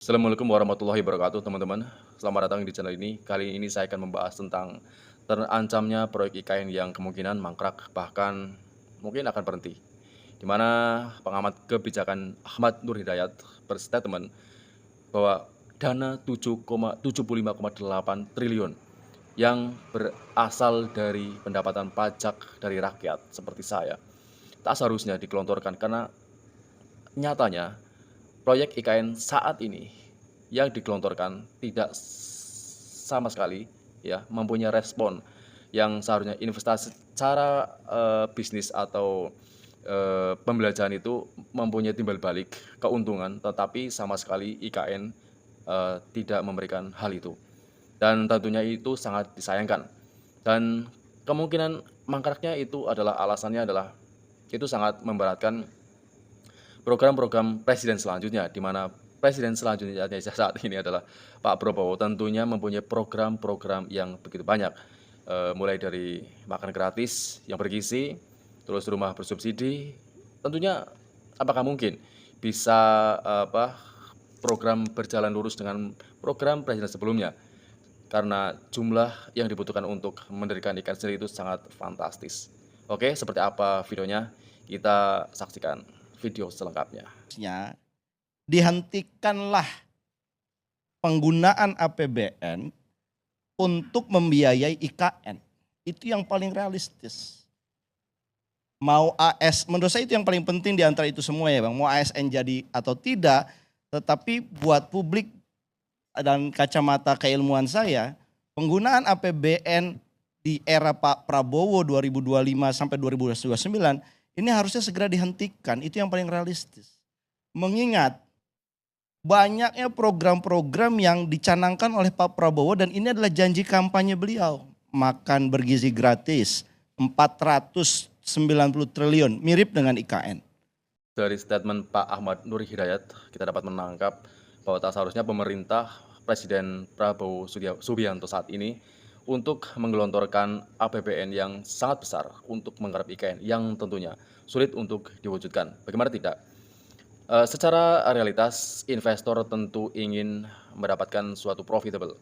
Assalamualaikum warahmatullahi wabarakatuh teman-teman. Selamat datang di channel ini. Kali ini saya akan membahas tentang terancamnya proyek IKN yang kemungkinan mangkrak bahkan mungkin akan berhenti. Di mana pengamat kebijakan Ahmad Nur Hidayat berstatement bahwa dana 7,75,8 triliun yang berasal dari pendapatan pajak dari rakyat seperti saya tak seharusnya digelontorkan karena nyatanya proyek IKN saat ini yang digelontorkan tidak sama sekali ya mempunyai respon yang seharusnya investasi secara bisnis atau pembelajaran itu mempunyai timbal balik keuntungan, tetapi sama sekali IKN tidak memberikan hal itu. Dan tentunya itu sangat disayangkan. Dan kemungkinan mangkraknya itu adalah alasannya adalah itu sangat memberatkan program-program presiden selanjutnya, di mana presiden selanjutnya saat ini adalah Pak Prabowo, tentunya mempunyai program-program yang begitu banyak, mulai dari makan gratis yang bergizi, terus rumah bersubsidi, tentunya apakah mungkin bisa program berjalan lurus dengan program presiden sebelumnya, karena jumlah yang dibutuhkan untuk mendirikan ikan sendiri itu sangat fantastis. Oke, seperti apa videonya? Kita saksikan video selengkapnya. Dihentikanlah penggunaan APBN untuk membiayai IKN. Itu yang paling realistis. Mau menurut saya itu yang paling penting di antara itu semua ya Bang. Mau ASN jadi atau tidak, tetapi buat publik dan kacamata keilmuan saya, penggunaan APBN di era Pak Prabowo 2025 sampai 2029 ini harusnya segera dihentikan. Itu yang paling realistis. Mengingat banyaknya program-program yang dicanangkan oleh Pak Prabowo dan ini adalah janji kampanye beliau. Makan bergizi gratis, 490 triliun, mirip dengan IKN. Dari statement Pak Ahmad Nur Hidayat, kita dapat menangkap bahwa tak seharusnya pemerintah Presiden Prabowo Subianto saat ini untuk menggelontorkan APBN yang sangat besar untuk menggarap IKN yang tentunya sulit untuk diwujudkan. Bagaimana tidak? Secara realitas, investor tentu ingin mendapatkan suatu profitable,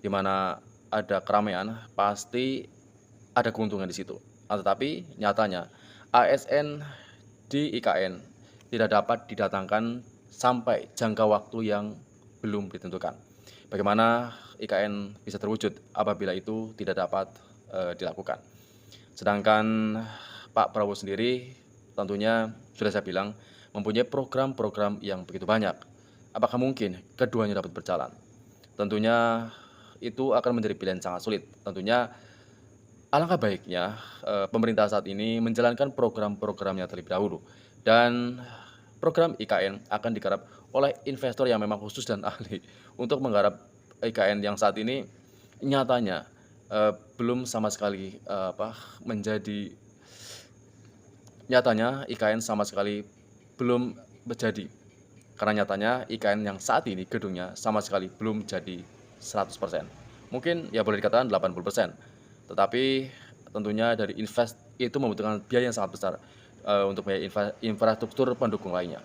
di mana ada keramaian, pasti ada keuntungan di situ. Tetapi nyatanya ASN di IKN tidak dapat didatangkan sampai jangka waktu yang belum ditentukan. Bagaimana IKN bisa terwujud apabila itu tidak dapat dilakukan. Sedangkan Pak Prabowo sendiri tentunya sudah saya bilang mempunyai program-program yang begitu banyak. Apakah mungkin keduanya dapat berjalan? Tentunya itu akan menjadi pilihan sangat sulit. Tentunya alangkah baiknya pemerintah saat ini menjalankan program-programnya terlebih dahulu. Dan program IKN akan digarap oleh investor yang memang khusus dan ahli untuk menggarap IKN yang saat ini nyatanya belum sama sekali menjadi nyatanya IKN sama sekali belum terjadi. Karena nyatanya IKN yang saat ini gedungnya sama sekali belum jadi 100%. Mungkin ya boleh dikatakan 80%. Tetapi tentunya dari itu membutuhkan biaya yang sangat besar untuk biaya infrastruktur pendukung lainnya.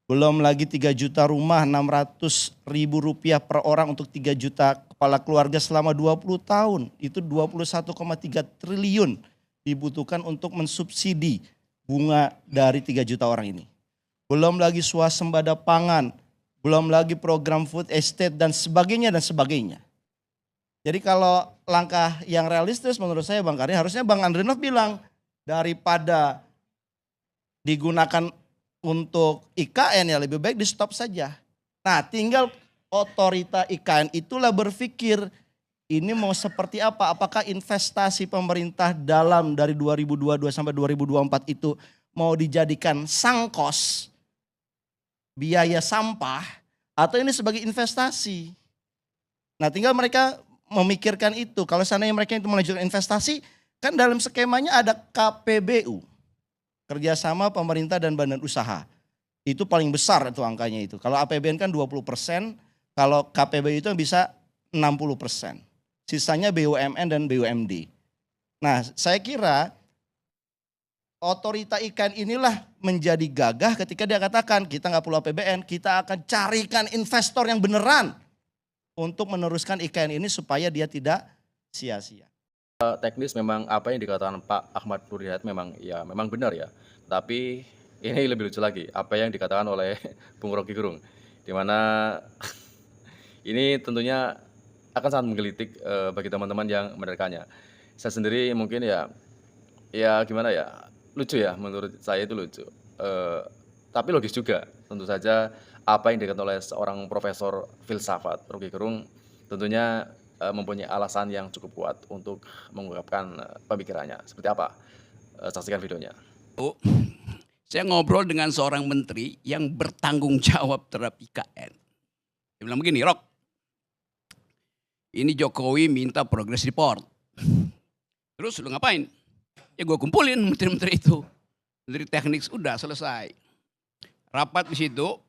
Belum lagi 3 juta rumah, 600 ribu rupiah per orang untuk 3 juta kepala keluarga selama 20 tahun. Itu 21,3 triliun dibutuhkan untuk mensubsidi bunga dari 3 juta orang ini. Belum lagi swasembada pangan, belum lagi program food estate dan sebagainya dan sebagainya. Jadi kalau langkah yang realistis menurut saya Bang Karya, harusnya Bang Andrinov bilang daripada digunakan untuk IKN ya lebih baik di stop saja. Nah tinggal otorita IKN itulah berpikir ini mau seperti apa, apakah investasi pemerintah dalam dari 2022 sampai 2024 itu mau dijadikan sangkos, biaya sampah, atau ini sebagai investasi. Nah tinggal mereka memikirkan itu, kalau seandainya mereka itu melanjutkan investasi, kan dalam skemanya ada KPBU, kerjasama pemerintah dan badan usaha. Itu paling besar itu angkanya itu. Kalau APBN kan 20%, kalau KPBU itu bisa 60%. Sisanya BUMN dan BUMD. Nah saya kira otorita IKN inilah menjadi gagah ketika dia katakan kita nggak perlu APBN, kita akan carikan investor yang beneran untuk meneruskan IKN ini supaya dia tidak sia-sia. Teknis memang apa yang dikatakan Pak Ahmad Nur Hidayat memang benar ya. Tapi ini lebih lucu lagi, apa yang dikatakan oleh Bung Rocky Gerung, di mana ini tentunya akan sangat menggelitik bagi teman-teman yang menerkanya. Saya sendiri mungkin ya gimana ya, lucu ya, menurut saya itu lucu. Tapi logis juga, tentu saja apa yang dikatakan oleh seorang profesor filsafat Rocky Gerung tentunya mempunyai alasan yang cukup kuat untuk mengungkapkan pemikirannya. Seperti apa? Saksikan videonya. Saya ngobrol dengan seorang menteri yang bertanggung jawab terhadap IKN. Dia bilang begini, Rok, ini Jokowi minta progress report. Terus lu ngapain? Ya gue kumpulin menteri-menteri itu. Menteri teknik udah selesai. Rapat di situ.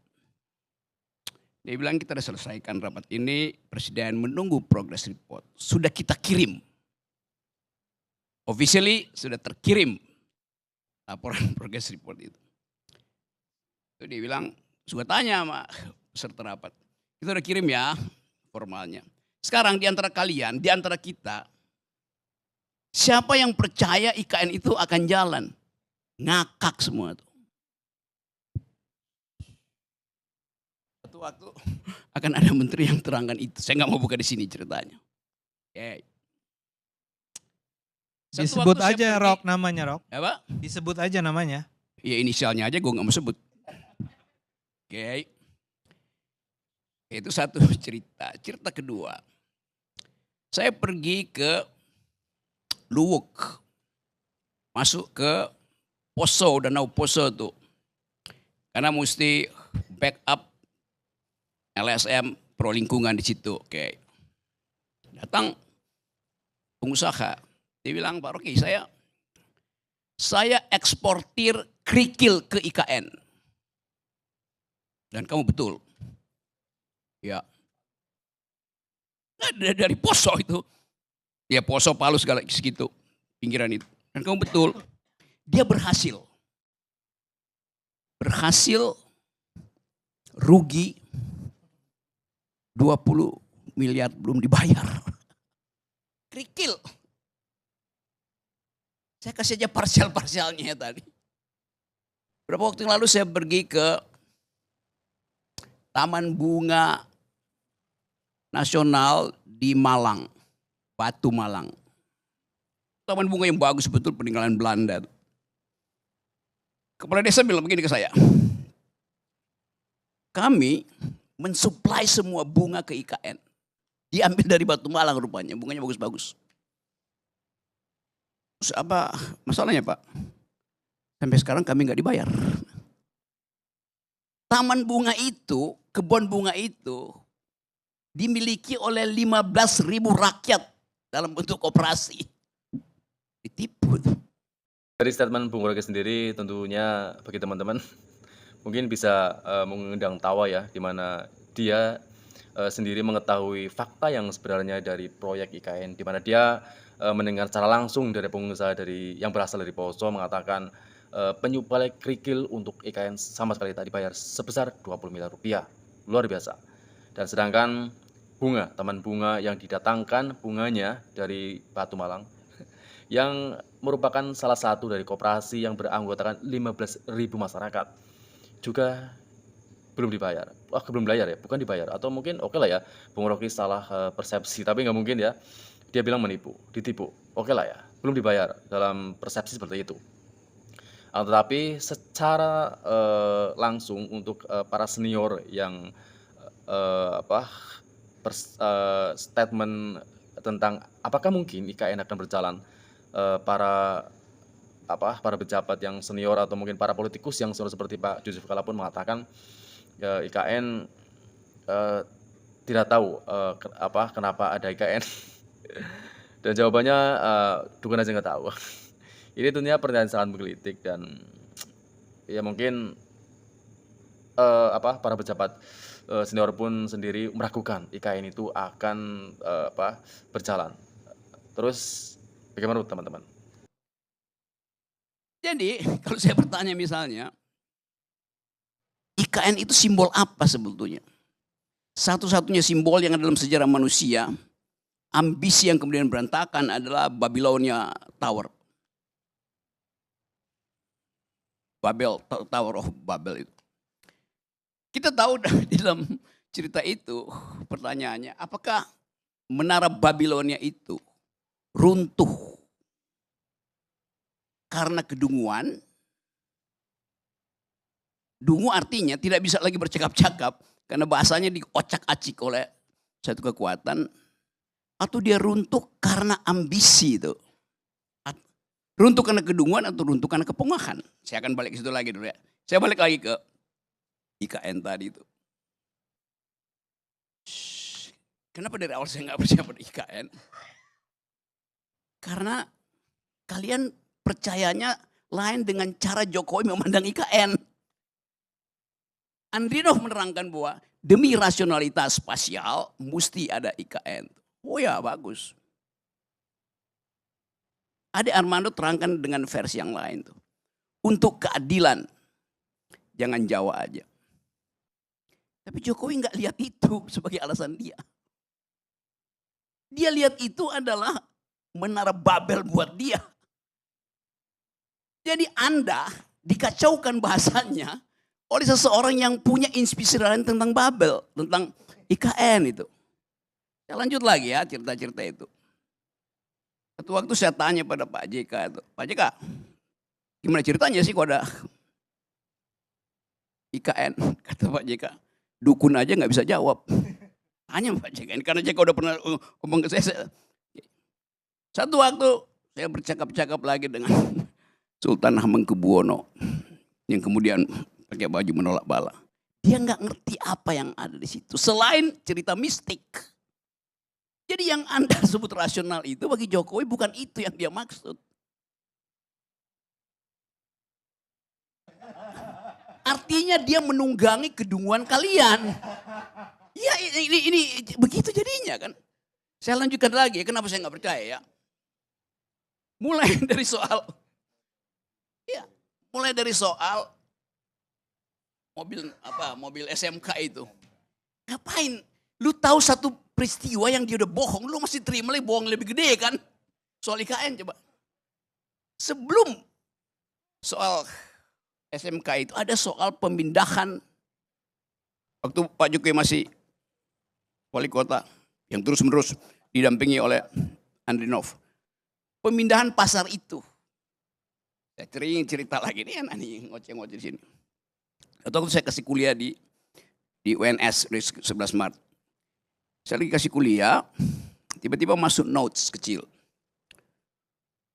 Dia bilang kita sudah selesaikan rapat ini. Presiden menunggu progress report. Sudah kita kirim. Officially sudah terkirim laporan progress report itu. Itu dia bilang, sudah tanya sama peserta rapat. Kita udah kirim ya formalnya. Sekarang di antara kalian, di antara kita, siapa yang percaya IKN itu akan jalan? Ngakak semua tuh. Suatu waktu akan ada menteri yang terangkan itu. Saya nggak mau buka di sini ceritanya. Okay. Disebut aja Rok namanya Rok. Apa? Disebut aja namanya. Ya inisialnya aja gue nggak mau sebut. Oke. Itu satu cerita. Cerita kedua. Saya pergi ke Luwuk. Masuk ke Poso, Danau Poso tuh. Karena mesti backup LSM pro lingkungan di situ. Oke. Datang pengusaha. Dia bilang, Pak Rocky, saya eksportir kerikil ke IKN. Dan kamu betul. Ya. Dari Poso itu. Ya Poso, Palu segala segitu. Pinggiran itu. Dan kamu betul. Dia berhasil. Berhasil rugi 20 miliar belum dibayar. Kerikil. Saya kasih aja parsial-parsialnya tadi. Beberapa waktu yang lalu saya pergi ke Taman Bunga Nasional di Malang, Batu Malang. Taman bunga yang bagus betul peninggalan Belanda. Kepala desa bilang begini ke saya. Kami mensuplai semua bunga ke IKN. Diambil dari Batu Malang rupanya, bunganya bagus-bagus. Terus apa masalahnya Pak? Sampai sekarang kami nggak dibayar. Taman bunga itu, kebun bunga itu dimiliki oleh 15.000 rakyat dalam bentuk koperasi. Ditipu. Dari statement Bung Rocky sendiri tentunya bagi teman-teman mungkin bisa mengundang tawa ya, di mana dia sendiri mengetahui fakta yang sebenarnya dari proyek IKN, di mana dia mendengar secara langsung dari pengusaha yang berasal dari Poso mengatakan penyuplai kerikil untuk IKN sama sekali tak dibayar sebesar 20 miliar rupiah. Luar biasa. Dan sedangkan taman bunga yang didatangkan bunganya dari Batu Malang yang merupakan salah satu dari koperasi yang beranggotakan 15.000 masyarakat juga belum dibayar. Wah, belum bayar ya, bukan dibayar. Atau mungkin oke lah ya, Bung Rocky salah persepsi, tapi nggak mungkin ya. Dia bilang ditipu. Oke lah ya, belum dibayar dalam persepsi seperti itu. Tetapi secara langsung untuk para senior yang statement tentang apakah mungkin IKN akan berjalan, para pejabat yang senior atau mungkin para politikus yang senior seperti Pak Yusuf Kala pun mengatakan IKN tidak tahu kenapa ada IKN. Dan jawabannya dukun aja nggak tahu. Ini tentunya pertanyaan sangat menggelitik dan ya mungkin para pejabat senior pun sendiri meragukan IKN itu akan berjalan. Terus bagaimana teman-teman? Jadi kalau saya bertanya misalnya, IKN itu simbol apa sebetulnya? Satu-satunya simbol yang ada dalam sejarah manusia, ambisi yang kemudian berantakan adalah Babilonia Tower. Tower of Babel itu. Kita tahu di dalam cerita itu pertanyaannya, apakah menara Babilonia itu runtuh karena kedunguan? Dungu artinya tidak bisa lagi bercakap-cakap karena bahasanya diocak-acik oleh satu kekuatan, atau dia runtuh karena ambisi itu. Runtuh karena kedunguan atau runtuh karena kepongahan. Saya akan balik ke situ lagi dulu ya. Saya balik lagi ke IKN tadi itu. Kenapa dari awal saya nggak percaya pada IKN? Karena kalian percayanya lain dengan cara Jokowi memandang IKN. Andrinov menerangkan bahwa demi rasionalitas spasial mesti ada IKN. Oh ya, bagus. Ade Armando terangkan dengan versi yang lain tuh. Untuk keadilan, jangan Jawa aja. Tapi Jokowi nggak lihat itu sebagai alasan dia. Dia lihat itu adalah menara Babel buat dia. Jadi Anda dikacaukan bahasanya oleh seseorang yang punya inspirasi lain tentang Babel, tentang IKN itu. Saya lanjut lagi ya cerita-cerita itu. Satu waktu saya tanya pada Pak JK itu, Pak JK, gimana ceritanya sih kok ada IKN? Kata Pak JK, dukun aja nggak bisa jawab. Tanya Pak JK, karena JK udah pernah ngomong ke saya. Satu waktu saya bercakap-cakap lagi dengan Sultan Hamengkubuwono yang kemudian pakai baju menolak bala. Dia nggak ngerti apa yang ada di situ selain cerita mistik. Jadi yang Anda sebut rasional itu bagi Jokowi bukan itu yang dia maksud. Artinya dia menunggangi kedunguan kalian. Ya ini begitu jadinya kan. Saya lanjutkan lagi, kenapa saya nggak percaya ya. Mulai dari soal mobil SMK itu. Ngapain? Lu tahu satu peristiwa yang dia udah bohong, lu masih terima lagi bohong lebih gede kan? Soal IKN coba. Sebelum soal SMK itu ada soal pemindahan waktu Pak Jokowi masih wali kota yang terus-menerus didampingi oleh Andrinov. Pemindahan pasar itu. Saya cerita lagi nih aneh ngoceh-ngoceh di sini. Atau waktu saya kasih kuliah di UNS 11 Maret. Saya lagi kasih kuliah, tiba-tiba masuk notes kecil.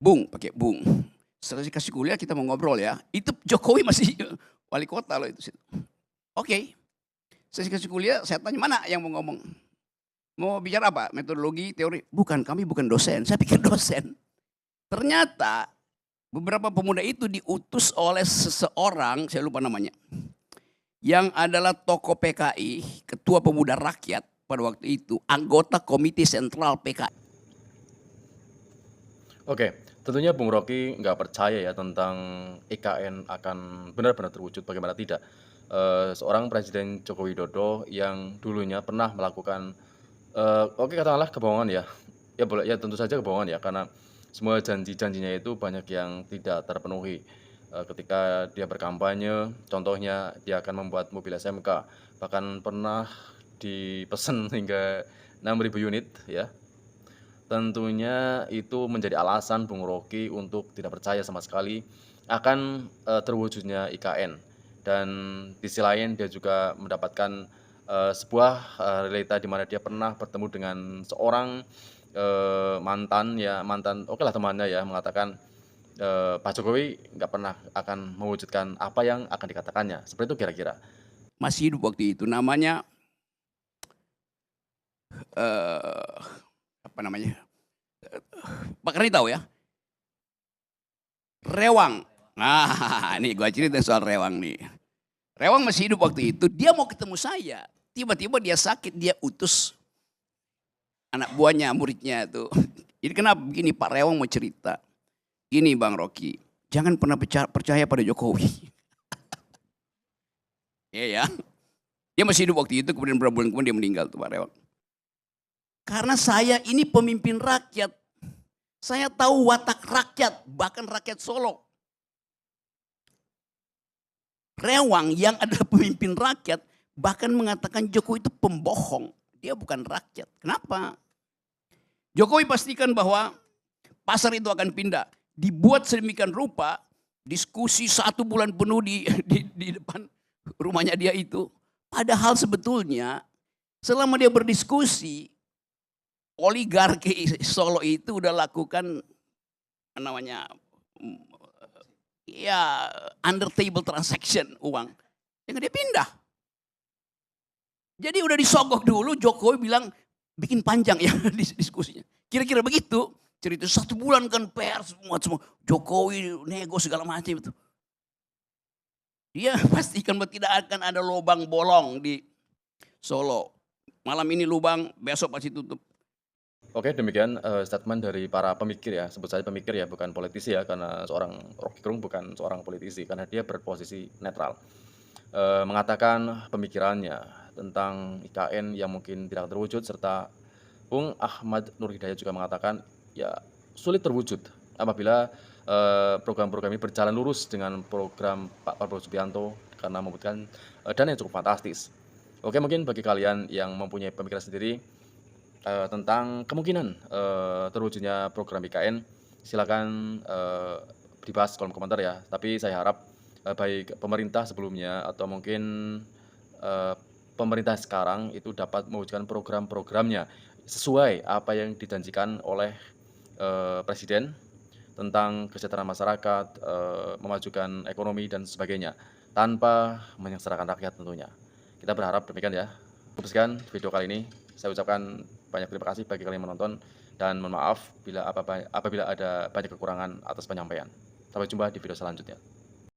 Bung, pakai bung. Setelah kasih kuliah kita mau ngobrol ya. Itu Jokowi masih wali kota loh itu. Oke. Saya kasih kuliah, saya tanya mana yang mau ngomong. Mau bicara apa? Metodologi, teori? Bukan, kami bukan dosen. Saya pikir dosen. Ternyata beberapa pemuda itu diutus oleh seseorang, saya lupa namanya. Yang adalah tokoh PKI, ketua pemuda rakyat pada waktu itu, anggota komite sentral PKI. Oke, tentunya Bung Rocky nggak percaya ya tentang IKN akan benar-benar terwujud, bagaimana tidak. Seorang Presiden Joko Widodo yang dulunya pernah melakukan, oke katakanlah kebohongan ya. Ya boleh, ya tentu saja kebohongan ya, karena semua janji-janjinya itu banyak yang tidak terpenuhi. Ketika dia berkampanye, contohnya dia akan membuat mobil SMK, bahkan pernah dipesan hingga 6.000 unit ya. Tentunya itu menjadi alasan Bung Rocky untuk tidak percaya sama sekali akan terwujudnya IKN. Dan di sisi lain dia juga mendapatkan sebuah realita di mana dia pernah bertemu dengan seorang mantan oke lah temannya ya, mengatakan Pak Jokowi nggak pernah akan mewujudkan apa yang akan dikatakannya. Seperti itu kira-kira. Masih hidup waktu itu, namanya apa namanya? Pak Karni tahu ya? Rewang. Nah, ini gua cerita soal Rewang nih. Rewang masih hidup waktu itu, dia mau ketemu saya. Tiba-tiba dia sakit, dia utus anak buahnya, muridnya itu. Jadi kenapa begini, Pak Rewang mau cerita. Ini Bang Rocky, jangan pernah percaya pada Jokowi. Iya ya. Dia masih hidup waktu itu, kemudian beberapa bulan kemudian dia meninggal tuh Pak Rewak. Karena saya ini pemimpin rakyat. Saya tahu watak rakyat, bahkan rakyat Solo. Rewang yang adalah pemimpin rakyat bahkan mengatakan Jokowi itu pembohong. Dia bukan rakyat. Kenapa? Jokowi pastikan bahwa pasar itu akan pindah. Dibuat sedemikian rupa, diskusi 1 bulan penuh di depan rumahnya dia itu. Padahal sebetulnya selama dia berdiskusi, oligarki Solo itu udah lakukan namanya ya under table transaction uang. Yang dia pindah. Jadi udah disogok dulu, Jokowi bilang bikin panjang ya diskusinya. Kira-kira begitu. Cerita 1 bulan kan pers semua Jokowi nego segala macam itu. Dia pastikan bahwa tidak akan ada lubang bolong di Solo. Malam ini lubang, besok pasti tutup. Oke, demikian statement dari para pemikir ya, sebut saja pemikir ya, bukan politisi ya, karena seorang Rocky Gerung bukan seorang politisi, karena dia berposisi netral. Mengatakan pemikirannya tentang IKN yang mungkin tidak terwujud, serta Bung Ahmad Nur Hidayat juga mengatakan ya sulit terwujud apabila program-program ini berjalan lurus dengan program Pak Prabowo Subianto karena membutuhkan dana yang cukup fantastis. Oke, mungkin bagi kalian yang mempunyai pemikiran sendiri tentang kemungkinan terwujudnya program IKN, silakan dibahas kolom komentar ya. Tapi saya harap baik pemerintah sebelumnya atau mungkin pemerintah sekarang itu dapat mewujudkan program-programnya sesuai apa yang dijanjikan oleh Presiden tentang kesejahteraan masyarakat, memajukan ekonomi dan sebagainya, tanpa menyengsarakan rakyat tentunya. Kita berharap demikian ya. Sekian video kali ini. Saya ucapkan banyak terima kasih bagi kalian yang menonton dan mohon maaf apabila ada banyak kekurangan atas penyampaian. Sampai jumpa di video selanjutnya.